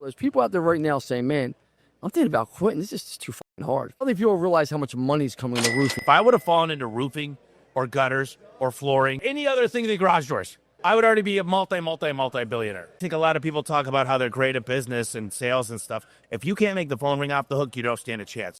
There's people out there right now saying, man, I'm thinking about quitting. This is just too fucking hard. I don't think people realize how much money's coming in the roofing. If I would have fallen into roofing or gutters or flooring, any other thing than garage doors, I would already be a multi-billionaire. I think a lot of people talk about how they're great at business and sales and stuff. If you can't make the phone ring off the hook, you don't stand a chance.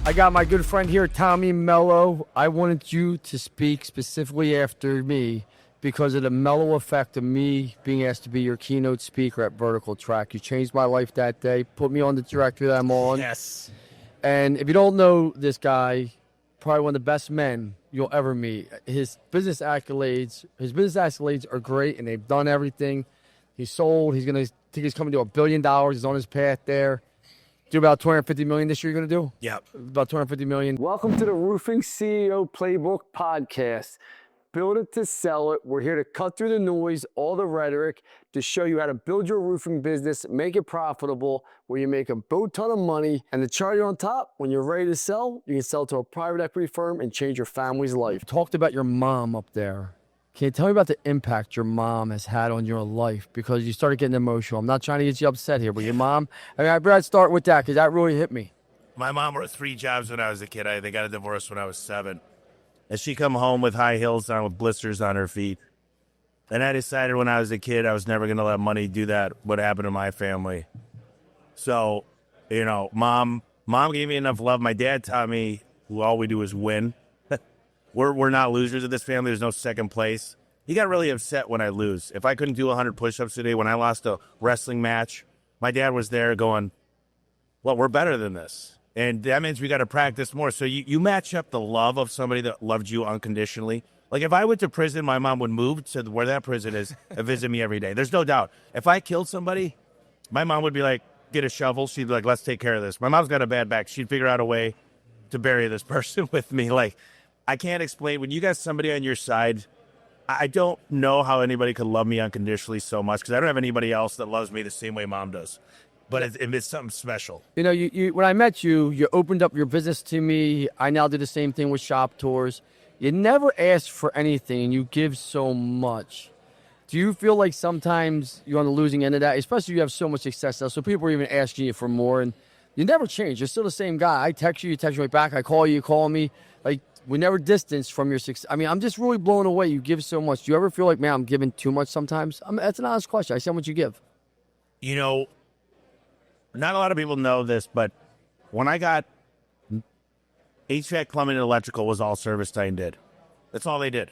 I got my good friend here, Tommy Mello. I wanted you to speak specifically after me because of the Mello effect of me being asked to be your keynote speaker at Vertical Track. You changed my life that day, put me on the trajectory that I'm on. Yes. And if you don't know this guy, probably one of the best men you'll ever meet. His business accolades are great, and they've done everything. He's sold. He's coming to $1 billion. He's on his path there. Do about $250 million this year you're going to do? Yep. About $250 million. Welcome to the Roofing CEO Playbook Podcast. Build it to sell it. We're here to cut through the noise, all the rhetoric, to show you how to build your roofing business, make it profitable, where you make a boat ton of money. And the chart on top, when you're ready to sell, you can sell to a private equity firm and change your family's life. You talked about your mom up there. Can you tell me about the impact your mom has had on your life? Because you started getting emotional. I'm not trying to get you upset here, but your mom, I'd start with that because that really hit me. My mom worked 3 jobs when I was a kid. They got a divorce when I was 7. And she come home with high heels on with blisters on her feet. And I decided when I was a kid I was never going to let money do that, what happened to my family. So, mom gave me enough love. My dad taught me all we do is win. We're not losers of this family. There's no second place. He got really upset when I lose. If I couldn't do 100 push-ups today, when I lost a wrestling match, my dad was there going, well, we're better than this. And that means we got to practice more. So you match up the love of somebody that loved you unconditionally. Like if I went to prison, my mom would move to where that prison is and visit me every day. There's no doubt. If I killed somebody, my mom would be like, get a shovel. She'd be like, let's take care of this. My mom's got a bad back. She'd figure out a way to bury this person with me. Like, I can't explain. When you got somebody on your side, I don't know how anybody could love me unconditionally so much because I don't have anybody else that loves me the same way mom does. But it's something special. You when I met you, you opened up your business to me. I now do the same thing with shop tours. You never ask for anything. You give so much. Do you feel like sometimes you're on the losing end of that? Especially you have so much success now, so people are even asking you for more. And you never change. You're still the same guy. I text you text me right back. I call you call me. Like, we never distance from your success. I mean, I'm just really blown away. You give so much. Do you ever feel like, man, I'm giving too much sometimes? That's an honest question. I see how much you give. Not a lot of people know this, but when I got HVAC, plumbing, and electrical was all Service Titan did. That's all they did.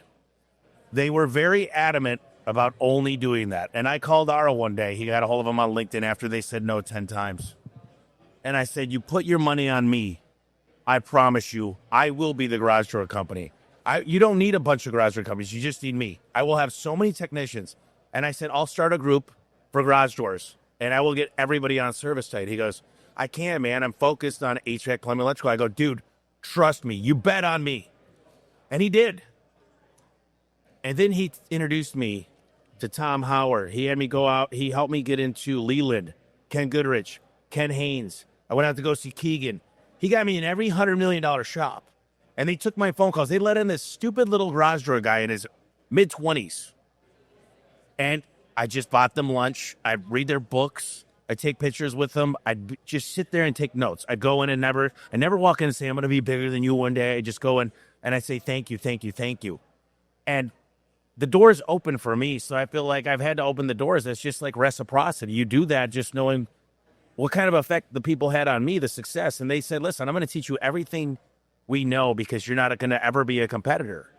They were very adamant about only doing that. And I called Ara one day. He got a hold of him on LinkedIn after they said no 10 times. And I said, you put your money on me. I promise you, I will be the garage door company. You don't need a bunch of garage door companies. You just need me. I will have so many technicians. And I said, I'll start a group for garage doors, and I will get everybody on Service Titan. He goes, I can't, man. I'm focused on HVAC, plumbing, electrical. I go, dude, trust me. You bet on me. And he did. And then he introduced me to Tom Howard. He had me go out. He helped me get into Leland, Ken Goodrich, Ken Haynes. I went out to go see Keegan. He got me in every $100 million shop. And they took my phone calls. They let in this stupid little garage door guy in his mid-20s. And I just bought them lunch. I'd read their books. I'd take pictures with them. I'd just sit there and take notes. I'd go in and I never walk in and say, I'm going to be bigger than you one day. I just go in and I say, thank you, thank you, thank you. And the doors open for me. So I feel like I've had to open the doors. It's just like reciprocity. You do that just knowing what kind of effect the people had on me, the success. And they said, listen, I'm going to teach you everything we know because you're not going to ever be a competitor.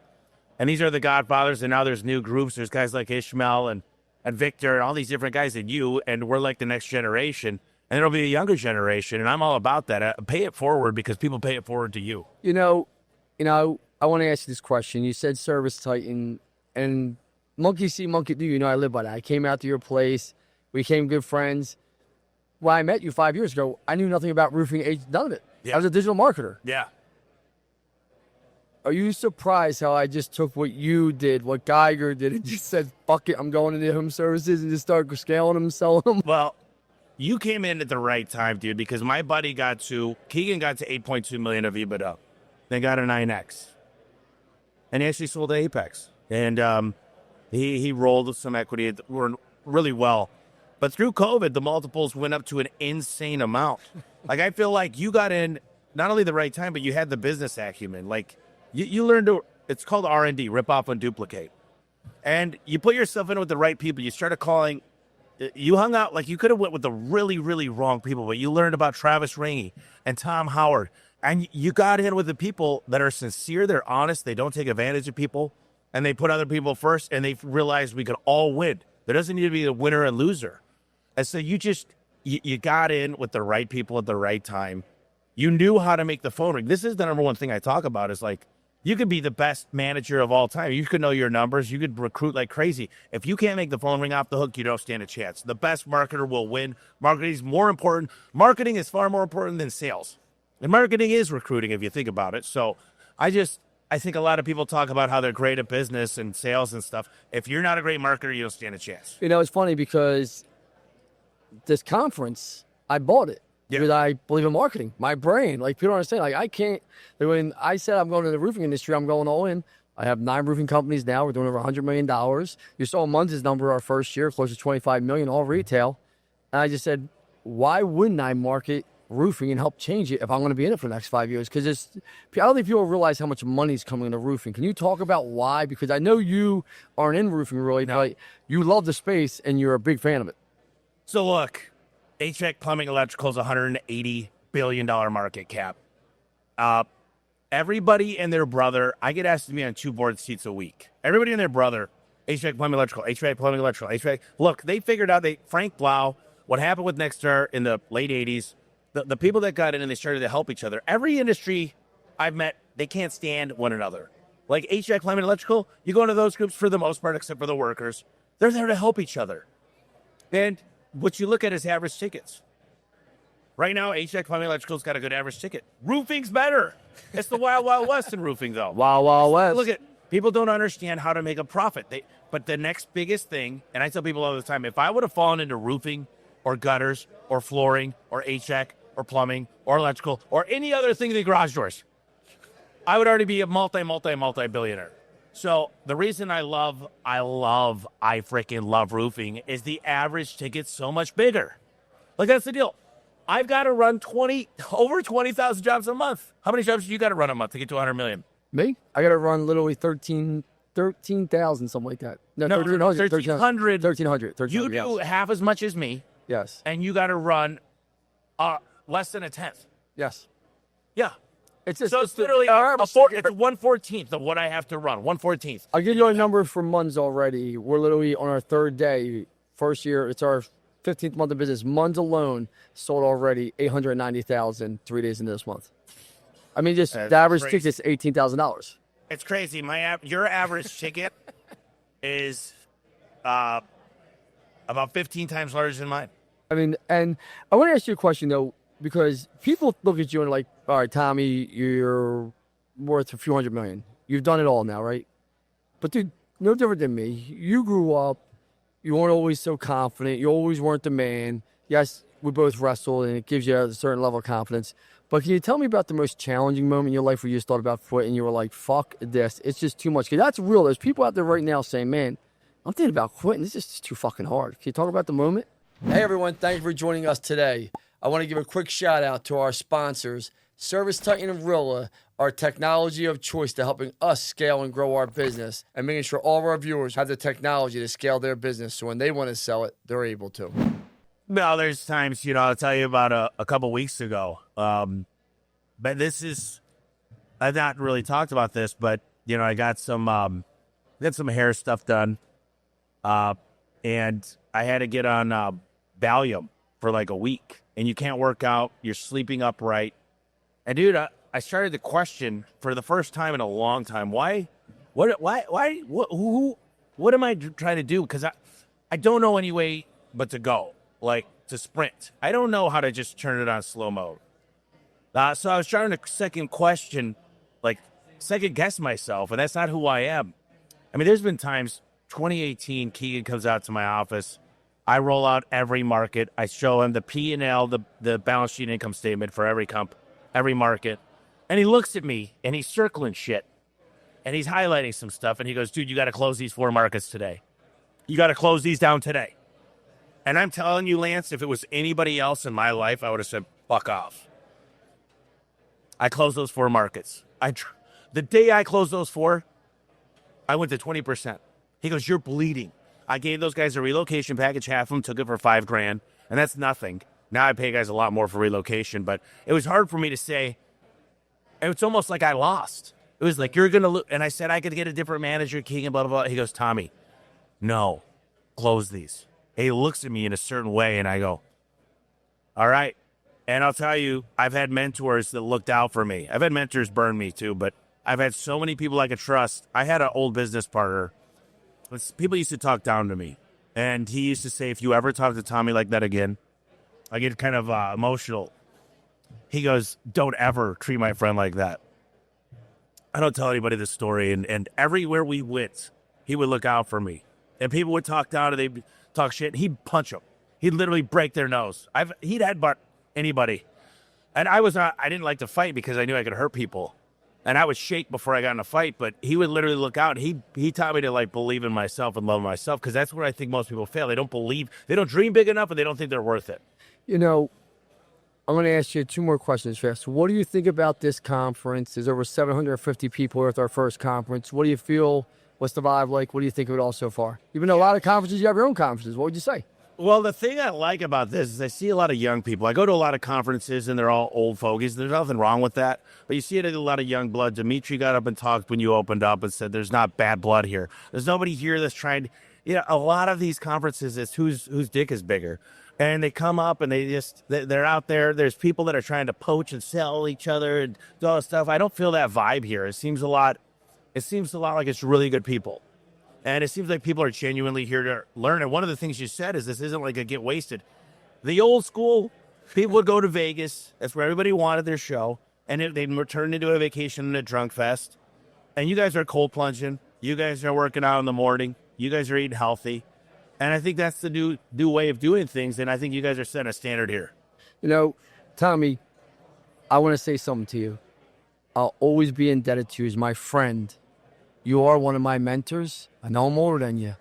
And these are the Godfathers. And now there's new groups. There's guys like Ishmael and Victor and all these different guys and you. And we're like the next generation. And there'll be a younger generation. And I'm all about that. Pay it forward because people pay it forward to you. I want to ask you this question. You said Service Titan and monkey see, monkey do. I live by that. I came out to your place. We became good friends. When I met you 5 years ago, I knew nothing about roofing, none of it. Yeah. I was a digital marketer. Yeah. Are you surprised how I just took what you did, what Geiger did, and just said, fuck it, I'm going into home services and just start scaling them, selling them? Well, you came in at the right time, dude, because my buddy Keegan got to 8.2 million of EBITDA. They got a 9X. And he actually sold to Apex. And he rolled some equity really well. But through COVID, the multiples went up to an insane amount. Like, I feel like you got in not only the right time, but you had the business acumen. Like, you learned it's called R&D, rip off and duplicate. And you put yourself in with the right people. You started calling, you hung out, like you could have went with the really, really wrong people, but you learned about Travis Rangy and Tom Howard. And you got in with the people that are sincere, they're honest, they don't take advantage of people, and they put other people first, and they realized we could all win. There doesn't need to be a winner and loser. And so you got in with the right people at the right time. You knew how to make the phone ring. This is the number one thing I talk about is like, you could be the best manager of all time. You could know your numbers. You could recruit like crazy. If you can't make the phone ring off the hook, you don't stand a chance. The best marketer will win. Marketing is more important. Marketing is far more important than sales. And marketing is recruiting if you think about it. So I think a lot of people talk about how they're great at business and sales and stuff. If you're not a great marketer, you don't stand a chance. You know, it's funny because this conference, I bought it. Yeah. Because I believe in marketing. My brain, like people don't understand. Like I can't. When I said I'm going to the roofing industry, I'm going all in. I have 9 roofing companies now. We're doing over $100 million. You saw Munz's number our first year, close to $25 million, all retail. And I just said, why wouldn't I market roofing and help change it if I'm going to be in it for the next 5 years? Because I don't think people realize how much money is coming into roofing. Can you talk about why? Because I know you aren't in roofing really, but you love the space and you're a big fan of it. So look. HVAC, plumbing, electrical is $180 billion market cap. Everybody and their brother, I get asked to be on 2 board seats a week. Everybody and their brother, HVAC, plumbing, electrical, HVAC, plumbing, electrical, HVAC. Look, they figured out, Frank Blau, what happened with Nexstar in the late 80s, the people that got in and they started to help each other. Every industry I've met, they can't stand one another. Like HVAC, plumbing, electrical, you go into those groups for the most part, except for the workers. They're there to help each other. And what you look at is average tickets. Right now, HVAC, plumbing, electrical's got a good average ticket. Roofing's better. It's the wild, wild west in roofing, though. Wild, wild west. Look at, people don't understand how to make a profit. But the next biggest thing, and I tell people all the time, if I would have fallen into roofing or gutters or flooring or HVAC or plumbing or electrical or any other thing in the garage doors, I would already be a multi-billionaire. So the reason I freaking love roofing is the average ticket's so much bigger. Like, that's the deal. I've got to run over 20,000 jobs a month. How many jobs do you got to run a month to get to 100 million? Me? I got to run literally 13,000, something like that. No, 1,300. 1,300. You do half as much as me. Yes. And you got to run less than a tenth. Yes. Yeah. It's just, so it's literally it's 1/14 of what I have to run. 1/14. I'll give you a number for Munz already. We're literally on our 3rd day. First year, it's our 15th month of business. Munz alone sold already 890,000 3 days into this month. I mean, just the average ticket is $18,000. It's crazy. Your average ticket is about 15 times larger than mine. I mean, and I want to ask you a question though, because people look at you and like, all right, Tommy, you're worth a few $100 million. You've done it all now, right? But dude, no different than me. You grew up. You weren't always so confident. You always weren't the man. Yes, we both wrestled, and it gives you a certain level of confidence. But can you tell me about the most challenging moment in your life where you just thought about quitting and you were like, fuck this. It's just too much. Because that's real. There's people out there right now saying, man, I'm thinking about quitting. This is just too fucking hard. Can you talk about the moment? Hey, everyone. Thank you for joining us today. I want to give a quick shout out to our sponsors, Service Titan and Rilla, our technology of choice to helping us scale and grow our business and making sure all of our viewers have the technology to scale their business so when they want to sell it, they're able to. Well, there's times, I'll tell you about a couple weeks ago. But I've not really talked about this, but, I got some hair stuff done. And I had to get on Valium for like a week. And you can't work out. You're sleeping upright. And dude, I started to question for the first time in a long time, why, what am I trying to do? Because I don't know any way but to go, like to sprint. I don't know how to just turn it on slow mode. So I was trying to second guess myself, and that's not who I am. I mean, there's been times, 2018, Keegan comes out to my office, I roll out every market. I show him the P&L, the balance sheet income statement for every market. And he looks at me and he's circling shit. And he's highlighting some stuff. And he goes, dude, you got to close these 4 markets today. You got to close these down today. And I'm telling you, Lance, if it was anybody else in my life, I would have said, fuck off. I closed those 4 markets. The day I closed those 4, I went to 20%. He goes, you're bleeding. I gave those guys a relocation package. Half of them took it for $5,000, and that's nothing. Now I pay guys a lot more for relocation, but it was hard for me to say. It's almost like I lost. It was like, you're going to lose. And I said I could get a different manager, King, and blah, blah, blah. He goes, Tommy, no, close these. He looks at me in a certain way, and I go, all right. And I'll tell you, I've had mentors that looked out for me. I've had mentors burn me too, but I've had so many people I could trust. I had an old business partner. People used to talk down to me. And he used to say, if you ever talk to Tommy like that again, I get kind of emotional. He goes, don't ever treat my friend like that. I don't tell anybody this story. And everywhere we went, he would look out for me. And people would talk down and they'd talk shit. He'd punch them. He'd literally break their nose. He'd headbutt anybody. And I didn't like to fight because I knew I could hurt people. And I would shake before I got in a fight, but he would literally look out. He taught me to like believe in myself and love myself, because that's where I think most people fail. They don't dream big enough, and they don't think they're worth it. You know, I'm going to ask you 2 more questions fast. What do you think about this conference? There's over 750 people here at our first conference. What do you feel? What's the vibe like? What do you think of it all so far? Even though a lot of conferences, you have your own conferences. What would you say? Well, the thing I like about this is I see a lot of young people. I go to a lot of conferences, and they're all old fogies. There's nothing wrong with that. But you see it in a lot of young blood. Dimitri got up and talked when you opened up and said there's not bad blood here. There's nobody here that's trying to... a lot of these conferences is whose dick is bigger. And they come up and they're out there. There's people that are trying to poach and sell each other and do all this stuff. I don't feel that vibe here. It seems a lot like it's really good people. And it seems like people are genuinely here to learn. And one of the things you said is this isn't like a get wasted. The old school, people would go to Vegas. That's where everybody wanted their show. And they'd return into a vacation and a drunk fest. And you guys are cold plunging. You guys are working out in the morning. You guys are eating healthy. And I think that's the new way of doing things. And I think you guys are setting a standard here. You know, Tommy, I want to say something to you. I'll always be indebted to you as my friend. You are one of my mentors. I know I'm older than you,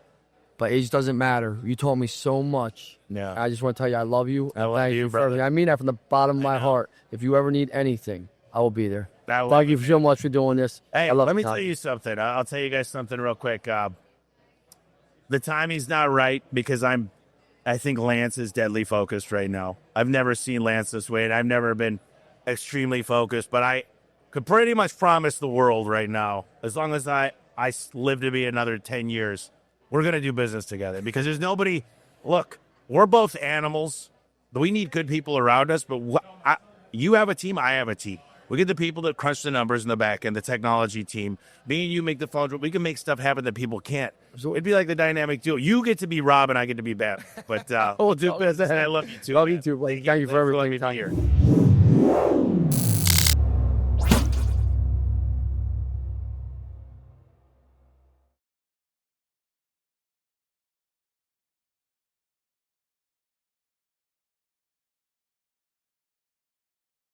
but age doesn't matter. You taught me so much. Yeah. I just want to tell you I love you. I love you, brother. I mean that from the bottom of my heart. If you ever need anything, I will be there. Thank you so much for doing this. Hey, I love let me tell you something. I'll tell you guys something real quick. The timing's not right because I think Lance is deadly focused right now. I've never seen Lance this way, and I've never been extremely focused, but I could pretty much promise the world right now, as long as I live to be another 10 years, we're going to do business together, because there's nobody. Look, we're both animals. We need good people around us, but you have a team, I have a team. We get the people that crunch the numbers in the back end, the technology team. Me and you make the phone. We can make stuff happen that people can't. So it'd be like the dynamic duo. You get to be Rob, and I get to be Bat. But we'll do business, and I love you too. Love you too, Blake. Thank you for everything. Here.